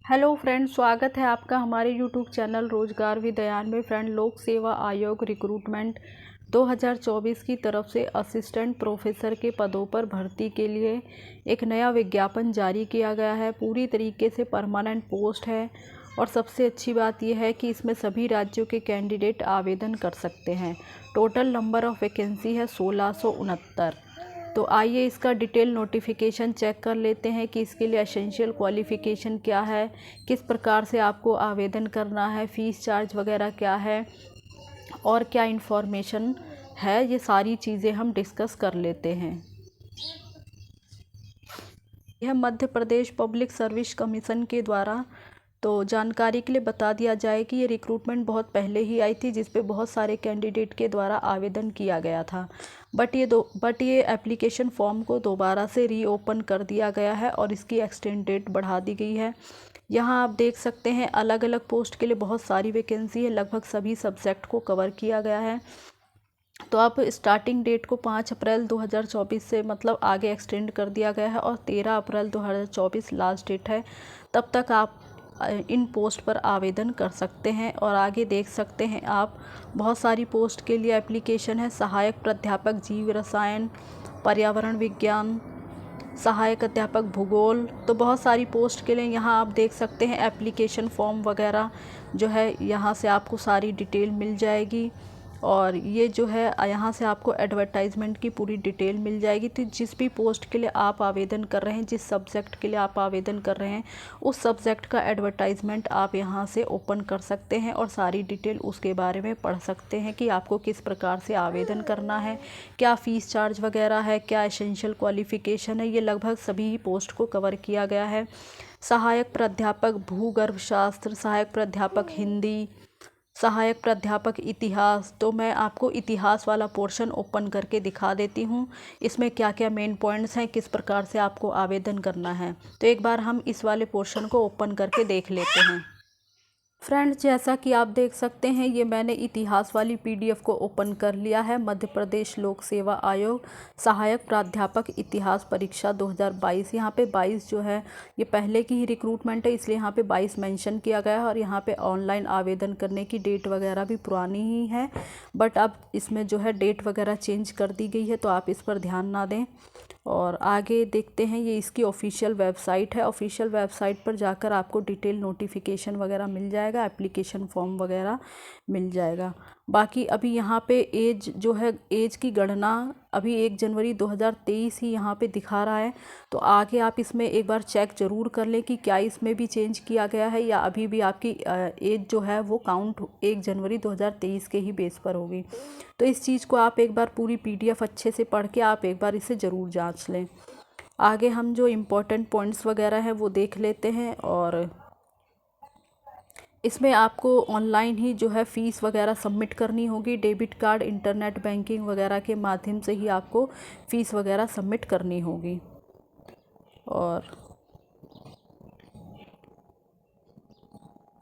Hello friend, स्वागत है आपका हमारे यूट्यूब चैनल रोजगार विद्यान में। फ्रेंड, लोक सेवा आयोग रिक्रूटमेंट 2024 की तरफ से असिस्टेंट प्रोफेसर के पदों पर भर्ती के लिए एक नया विज्ञापन जारी किया गया है। पूरी तरीके से परमानेंट पोस्ट है और सबसे अच्छी बात यह है कि इसमें सभी राज्यों के कैंडिडेट आवेदन कर सकते हैं। टोटल नंबर ऑफ़ वैकेंसी है 1669। तो आइए इसका डिटेल नोटिफिकेशन चेक कर लेते हैं कि इसके लिए एसेंशियल क्वालिफ़िकेशन क्या है, किस प्रकार से आपको आवेदन करना है, फ़ीस चार्ज वगैरह क्या है और क्या इन्फॉर्मेशन है। ये सारी चीज़ें हम डिस्कस कर लेते हैं। यह Madhya Pradesh public service commission के द्वारा, तो जानकारी के लिए बता दिया जाए कि ये रिक्रूटमेंट बहुत पहले ही आई थी, जिस पे बहुत सारे कैंडिडेट के द्वारा आवेदन किया गया था। बट ये एप्लीकेशन फॉर्म को दोबारा से रीओपन कर दिया गया है और इसकी एक्सटेंड डेट बढ़ा दी गई है। यहाँ आप देख सकते हैं अलग अलग पोस्ट के लिए बहुत सारी वैकेंसी है, लगभग सभी सब्जेक्ट को कवर किया गया है। तो अब स्टार्टिंग डेट को 5 अप्रैल 2024 से मतलब आगे एक्सटेंड कर दिया गया है और 13 अप्रैल 2024 लास्ट डेट है। तब तक आप इन पोस्ट पर आवेदन कर सकते हैं। और आगे देख सकते हैं आप बहुत सारी पोस्ट के लिए एप्लीकेशन है। सहायक प्राध्यापक जीव रसायन, पर्यावरण विज्ञान, सहायक अध्यापक भूगोल, तो बहुत सारी पोस्ट के लिए यहाँ आप देख सकते हैं एप्लीकेशन फॉर्म वगैरह जो है, यहाँ से आपको सारी डिटेल मिल जाएगी। और ये जो है यहाँ से आपको एडवर्टाइजमेंट की पूरी डिटेल मिल जाएगी। तो जिस भी पोस्ट के लिए आप आवेदन कर रहे हैं, जिस सब्जेक्ट के लिए आप आवेदन कर रहे हैं, उस सब्जेक्ट का एडवर्टाइजमेंट आप यहाँ से ओपन कर सकते हैं और सारी डिटेल उसके बारे में पढ़ सकते हैं कि आपको किस प्रकार से आवेदन करना है, क्या फ़ीस चार्ज वगैरह है, क्या एसेंशियल क्वालिफ़िकेशन है। ये लगभग सभी पोस्ट को कवर किया गया है। सहायक प्राध्यापक भूगर्भशास्त्र, सहायक प्राध्यापक हिंदी, सहायक प्राध्यापक इतिहास। तो मैं आपको इतिहास वाला पोर्शन ओपन करके दिखा देती हूँ, इसमें क्या क्या मेन पॉइंट्स हैं, किस प्रकार से आपको आवेदन करना है। तो एक बार हम इस वाले पोर्शन को ओपन करके देख लेते हैं। फ्रेंड्स, जैसा कि आप देख सकते हैं, ये मैंने इतिहास वाली पीडीएफ को ओपन कर लिया है। मध्य प्रदेश लोक सेवा आयोग सहायक प्राध्यापक इतिहास परीक्षा 2022। यहाँ पे 22 जो है ये पहले की ही रिक्रूटमेंट है, इसलिए यहाँ पे 22 मेंशन किया गया है। और यहाँ पे ऑनलाइन आवेदन करने की डेट वगैरह भी पुरानी ही है, बट अब इसमें जो है डेट वगैरह चेंज कर दी गई है, तो आप इस पर ध्यान ना दें। और आगे देखते हैं, ये इसकी ऑफिशियल वेबसाइट है। ऑफिशियल वेबसाइट पर जाकर आपको डिटेल नोटिफिकेशन वगैरह मिल जाएगा, एप्लीकेशन फॉर्म वगैरह मिल जाएगा। बाकी अभी यहाँ पे एज जो है, एज की गणना अभी 1 जनवरी 2023 ही यहाँ पे दिखा रहा है। तो आगे आप इसमें एक बार चेक ज़रूर कर लें कि क्या इसमें भी चेंज किया गया है या अभी भी आपकी एज जो है वो काउंट 1 जनवरी 2023 के ही बेस पर होगी। तो इस चीज़ को आप एक बार पूरी पीडीएफ अच्छे से पढ़ के आप एक बार इसे ज़रूर जांच लें। आगे हम जो इम्पोर्टेंट पॉइंट्स वगैरह हैं वो देख लेते हैं। और इसमें आपको ऑनलाइन ही जो है फ़ीस वगैरह सबमिट करनी होगी। डेबिट कार्ड, इंटरनेट बैंकिंग वगैरह के माध्यम से ही आपको फ़ीस वगैरह सबमिट करनी होगी। और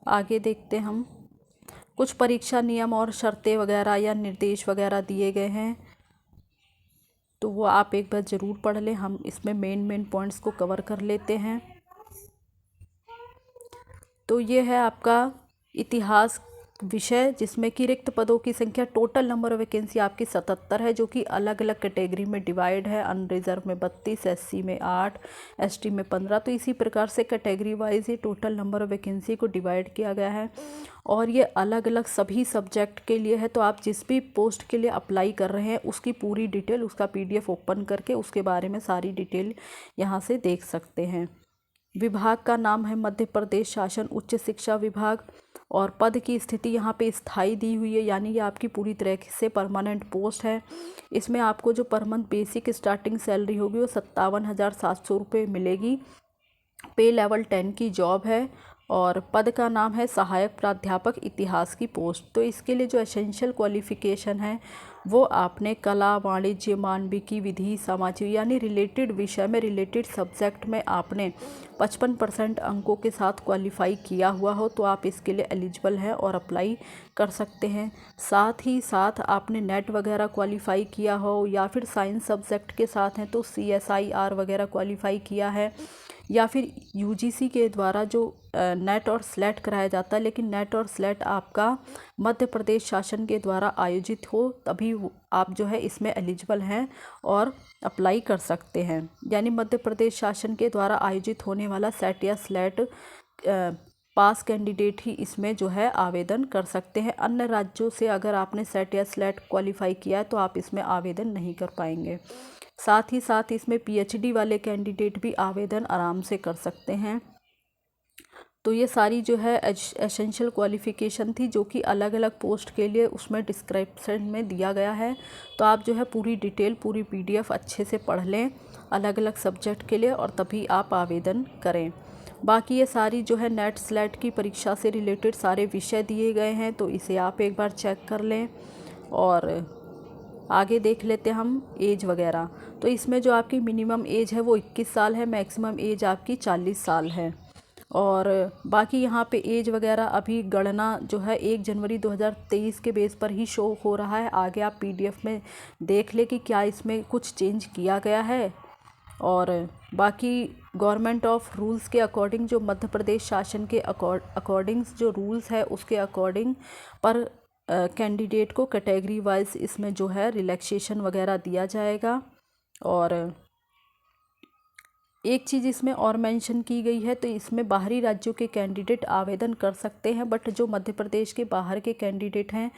आगे देखते हम, कुछ परीक्षा नियम और शर्तें वगैरह या निर्देश वगैरह दिए गए हैं, तो वो आप एक बार ज़रूर पढ़ लें। हम इसमें मेन पॉइंट्स को कवर कर लेते हैं। तो ये है आपका इतिहास विषय, जिसमें कि रिक्त पदों की संख्या, टोटल नंबर ऑफ वैकेंसी आपकी 77 है, जो कि अलग अलग कैटेगरी में डिवाइड है। अनरिजर्व में 32, एससी में 8, एसटी में 15। तो इसी प्रकार से कैटेगरी वाइज ये टोटल नंबर ऑफ वैकेंसी को डिवाइड किया गया है। और ये अलग अलग सभी सब्जेक्ट के लिए है। तो आप जिस भी पोस्ट के लिए अप्लाई कर रहे हैं उसकी पूरी डिटेल, उसका पीडीएफ ओपन करके उसके बारे में सारी डिटेल यहाँ से देख सकते हैं। विभाग का नाम है मध्य प्रदेश शासन उच्च शिक्षा विभाग। और पद की स्थिति यहाँ पे स्थायी दी हुई है, यानी ये आपकी पूरी तरह से परमानेंट पोस्ट है। इसमें आपको जो per month basic starting salary होगी वो 57,700 रुपये मिलेगी। पे लेवल 10 की जॉब है। और पद का नाम है सहायक प्राध्यापक इतिहास की पोस्ट। तो इसके लिए जो एसेंशियल क्वालिफ़िकेशन है वो आपने कला, वाणिज्य, मानविकी, विधि, सामाजिक यानी रिलेटेड विषय में, रिलेटेड सब्जेक्ट में आपने 55% अंकों के साथ क्वालिफाई किया हुआ हो तो आप इसके लिए एलिजिबल हैं और अप्लाई कर सकते हैं। साथ ही साथ आपने नेट वगैरह क्वालिफाई किया हो या फिर साइंस सब्जेक्ट के साथ हैं तो CSIR वगैरह क्वालिफाई किया है, या फिर यूजीसी के द्वारा जो नेट और स्लेट कराया जाता है, लेकिन नेट और स्लेट आपका मध्य प्रदेश शासन के द्वारा आयोजित हो तभी आप जो है इसमें एलिजिबल हैं और अप्लाई कर सकते हैं। यानी मध्य प्रदेश शासन के द्वारा आयोजित होने वाला सेट या स्लेट पास कैंडिडेट ही इसमें जो है आवेदन कर सकते हैं। अन्य राज्यों से अगर आपने सेट या स्लेट क्वालिफाई किया है तो आप इसमें आवेदन नहीं कर पाएंगे। साथ ही साथ इसमें पीएचडी वाले कैंडिडेट भी आवेदन आराम से कर सकते हैं। तो ये सारी जो है एसेंशियल क्वालिफ़िकेशन थी जो कि अलग अलग पोस्ट के लिए उसमें डिस्क्रिप्शन में दिया गया है। तो आप जो है पूरी डिटेल, पूरी पीडीएफ अच्छे से पढ़ लें अलग अलग सब्जेक्ट के लिए और तभी आप आवेदन करें। बाकी ये सारी जो है नेट स्लेट की परीक्षा से रिलेटेड सारे विषय दिए गए हैं, तो इसे आप एक बार चेक कर लें। और आगे देख लेते हैं हम एज वगैरह। तो इसमें जो आपकी मिनिमम एज है वो 21 साल है, मैक्सिमम एज आपकी 40 साल है। और बाकी यहाँ पे एज वगैरह अभी गणना जो है 1 जनवरी 2023 के बेस पर ही शो हो रहा है। आगे आप पीडीएफ में देख ले कि क्या इसमें कुछ चेंज किया गया है। और बाकी गवर्नमेंट ऑफ रूल्स के अकॉर्डिंग, जो मध्य प्रदेश शासन के अकॉर्डिंग जो रूल्स है उसके अकॉर्डिंग पर कैंडिडेट को कैटेगरी वाइज इसमें जो है रिलैक्सेशन वगैरह दिया जाएगा। और एक चीज़ इसमें और मेंशन की गई है, तो इसमें बाहरी राज्यों के कैंडिडेट आवेदन कर सकते हैं, बट जो मध्य प्रदेश के बाहर के कैंडिडेट हैं,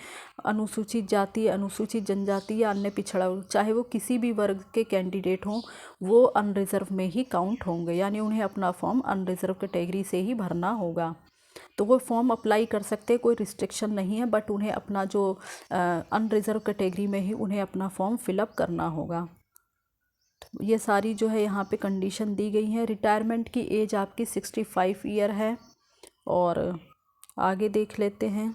अनुसूचित जाति, अनुसूचित जनजाति या अन्य पिछड़ा वर्ग, चाहे वो किसी भी वर्ग के कैंडिडेट हों, वो अनरिजर्व में ही काउंट होंगे। यानी उन्हें अपना फॉर्म अनरिजर्व कैटेगरी से ही भरना होगा। तो वो फॉर्म अप्लाई कर सकते हैं, कोई रिस्ट्रिक्शन नहीं है, बट उन्हें अपना जो अनरिजर्व कैटेगरी में ही उन्हें अपना फॉर्म फिलअप करना होगा। ये सारी जो है यहाँ पे कंडीशन दी गई है। रिटायरमेंट की एज आपकी 65 ईयर है। और आगे देख लेते हैं।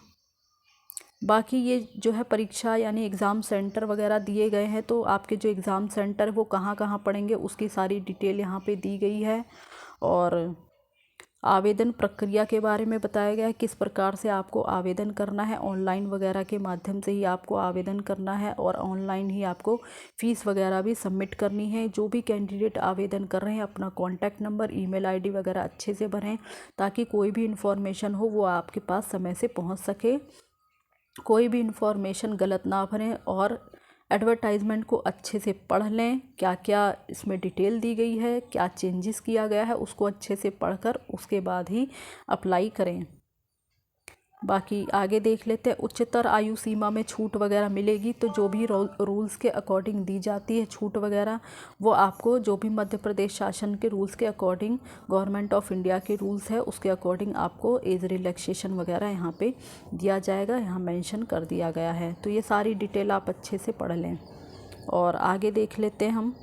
बाकी ये जो है परीक्षा यानी एग्ज़ाम सेंटर वगैरह दिए गए हैं, तो आपके जो एग्ज़ाम सेंटर वो कहाँ कहाँ पड़ेंगे उसकी सारी डिटेल यहाँ पे दी गई है। और आवेदन प्रक्रिया के बारे में बताया गया है, किस प्रकार से आपको आवेदन करना है। ऑनलाइन वगैरह के माध्यम से ही आपको आवेदन करना है और ऑनलाइन ही आपको फ़ीस वगैरह भी सबमिट करनी है। जो भी कैंडिडेट आवेदन कर रहे हैं अपना कॉन्टैक्ट नंबर, ईमेल आईडी वगैरह अच्छे से भरें, ताकि कोई भी इन्फॉर्मेशन हो वो आपके पास समय से पहुंच सके। कोई भी इन्फॉर्मेशन गलत ना भरें और एडवर्टाइजमेंट को अच्छे से पढ़ लें, क्या क्या इसमें डिटेल दी गई है, क्या चेंजेस किया गया है, उसको अच्छे से पढ़कर उसके बाद ही अप्लाई करें। बाकी आगे देख लेते हैं। उच्चतर आयु सीमा में छूट वगैरह मिलेगी, तो जो भी रूल्स के अकॉर्डिंग दी जाती है छूट वगैरह, वो आपको जो भी मध्य प्रदेश शासन के रूल्स के अकॉर्डिंग, गवर्नमेंट ऑफ इंडिया के रूल्स है उसके अकॉर्डिंग आपको एज रिलैक्सेशन वगैरह यहाँ पे दिया जाएगा, यहाँ मेंशन कर दिया गया है। तो ये सारी डिटेल आप अच्छे से पढ़ लें। और आगे देख लेते हैं हम।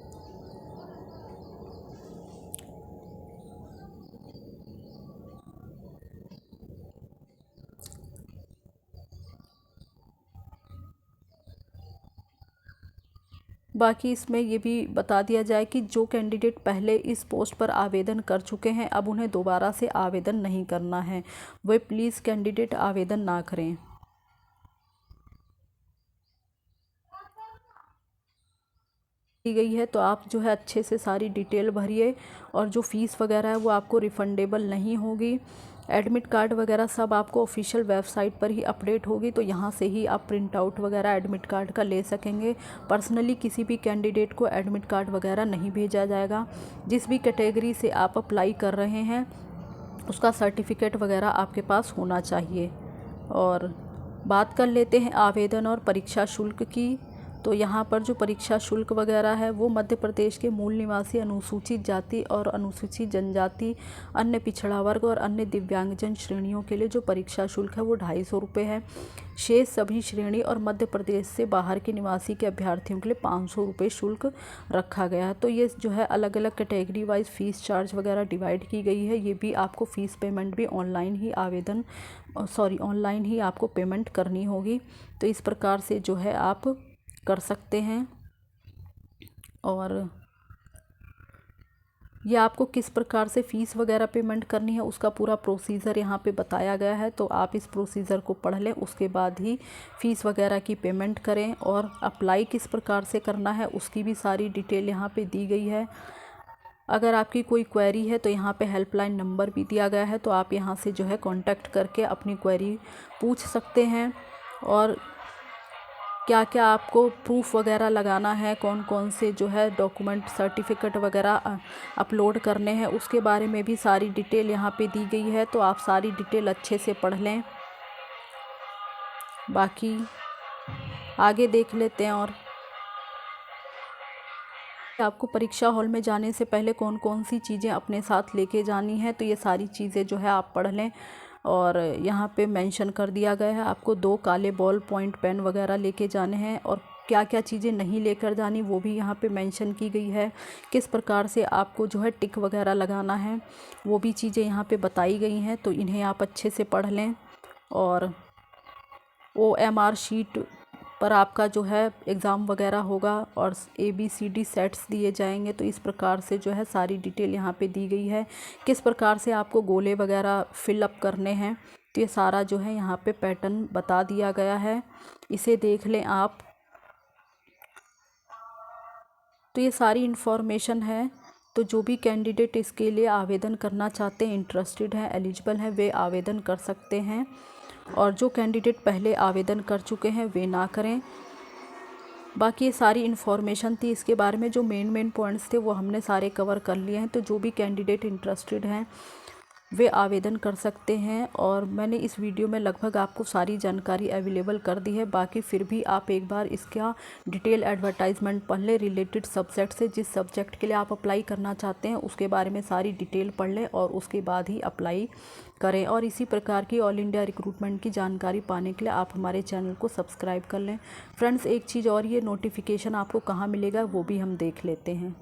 बाकी इसमें ये भी बता दिया जाए कि जो कैंडिडेट पहले इस पोस्ट पर आवेदन कर चुके हैं, अब उन्हें दोबारा से आवेदन नहीं करना है। वे प्लीज़ कैंडिडेट आवेदन ना करें। दी गई है, तो आप जो है अच्छे से सारी डिटेल भरिए। और जो फ़ीस वगैरह है वो आपको रिफ़ंडेबल नहीं होगी। एडमिट कार्ड वगैरह सब आपको ऑफिशियल वेबसाइट पर ही अपडेट होगी, तो यहाँ से ही आप प्रिंट आउट वगैरह एडमिट कार्ड का ले सकेंगे। पर्सनली किसी भी कैंडिडेट को एडमिट कार्ड वगैरह नहीं भेजा जाएगा। जिस भी कैटेगरी से आप अप्लाई कर रहे हैं उसका सर्टिफिकेट वगैरह आपके पास होना चाहिए। और बात कर लेते हैं आवेदन और परीक्षा शुल्क की। तो यहाँ पर जो परीक्षा शुल्क वगैरह है वो मध्य प्रदेश के मूल निवासी, अनुसूचित जाति और अनुसूचित जनजाति, अन्य पिछड़ा वर्ग और अन्य दिव्यांगजन श्रेणियों के लिए जो परीक्षा शुल्क है वो 250 रुपये है। शेष सभी श्रेणी और मध्य प्रदेश से बाहर के निवासी के अभ्यर्थियों के लिए 500 रुपये शुल्क रखा गया है। तो ये जो है अलग अलग कैटेगरी वाइज फ़ीस चार्ज वगैरह डिवाइड की गई है। ये भी आपको फ़ीस पेमेंट भी ऑनलाइन ही आपको पेमेंट करनी होगी। तो इस प्रकार से जो है आप कर सकते हैं। और ये आपको किस प्रकार से फ़ीस वगैरह पेमेंट करनी है उसका पूरा प्रोसीजर यहाँ पे बताया गया है, तो आप इस प्रोसीजर को पढ़ लें, उसके बाद ही फ़ीस वगैरह की पेमेंट करें। और अप्लाई किस प्रकार से करना है उसकी भी सारी डिटेल यहाँ पे दी गई है। अगर आपकी कोई क्वेरी है तो यहाँ पे हेल्पलाइन नंबर भी दिया गया है, तो आप यहाँ से जो है कांटेक्ट करके अपनी क्वेरी पूछ सकते हैं। और क्या क्या आपको प्रूफ वगैरह लगाना है, कौन कौन से जो है डॉक्यूमेंट सर्टिफिकेट वगैरह अपलोड करने हैं, उसके बारे में भी सारी डिटेल यहाँ पे दी गई है। तो आप सारी डिटेल अच्छे से पढ़ लें। बाकी आगे देख लेते हैं। और आपको परीक्षा हॉल में जाने से पहले कौन कौन सी चीज़ें अपने साथ लेके जानी है, तो ये सारी चीज़ें जो है आप पढ़ लें। और यहाँ पे मेंशन कर दिया गया है आपको 2 काले बॉल पॉइंट पेन वगैरह लेके जाने हैं। और क्या क्या चीज़ें नहीं लेकर जानी वो भी यहाँ पे मेंशन की गई है। किस प्रकार से आपको जो है टिक वगैरह लगाना है वो भी चीज़ें यहाँ पे बताई गई हैं, तो इन्हें आप अच्छे से पढ़ लें। और OMR शीट पर आपका जो है एग्ज़ाम वगैरह होगा और ABCD सेट्स दिए जाएंगे। तो इस प्रकार से जो है सारी डिटेल यहाँ पे दी गई है, किस प्रकार से आपको गोले वगैरह फिलअप करने हैं। तो ये सारा जो है यहाँ पे पैटर्न बता दिया गया है, इसे देख लें आप। तो ये सारी इन्फॉर्मेशन है। तो जो भी कैंडिडेट इसके लिए आवेदन करना चाहते हैं, इंटरेस्टेड हैं, एलिजिबल हैं, वे आवेदन कर सकते हैं। और जो कैंडिडेट पहले आवेदन कर चुके हैं वे ना करें। बाकी ये सारी इन्फॉर्मेशन थी, इसके बारे में जो मेन पॉइंट्स थे वो हमने सारे कवर कर लिए हैं। तो जो भी कैंडिडेट इंटरेस्टेड हैं वे आवेदन कर सकते हैं। और मैंने इस वीडियो में लगभग आपको सारी जानकारी अवेलेबल कर दी है। बाकी फिर भी आप एक बार इसका डिटेल एडवर्टाइजमेंट पढ़ लें रिलेटेड सब्जेक्ट से। जिस सब्जेक्ट के लिए आप अप्लाई करना चाहते हैं उसके बारे में सारी डिटेल पढ़ लें और उसके बाद ही अप्लाई करें। और इसी प्रकार की ऑल इंडिया रिक्रूटमेंट की जानकारी पाने के लिए आप हमारे चैनल को सब्सक्राइब कर लें। फ्रेंड्स, एक चीज़ और, ये नोटिफिकेशन आपको कहाँ मिलेगा वो भी हम देख लेते हैं।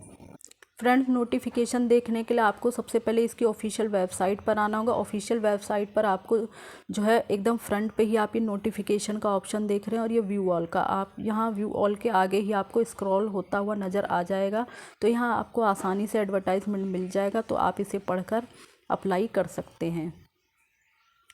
फ्रेंड्स, नोटिफिकेशन देखने के लिए आपको सबसे पहले इसकी ऑफिशियल वेबसाइट पर आना होगा। ऑफिशियल वेबसाइट पर आपको जो है एकदम फ्रंट पे ही आप ये नोटिफिकेशन का ऑप्शन देख रहे हैं और ये व्यू ऑल का, आप यहाँ व्यू ऑल के आगे ही आपको स्क्रॉल होता हुआ नज़र आ जाएगा। तो यहाँ आपको आसानी से एडवर्टाइजमेंट मिल जाएगा, तो आप इसे पढ़कर अप्लाई कर सकते हैं।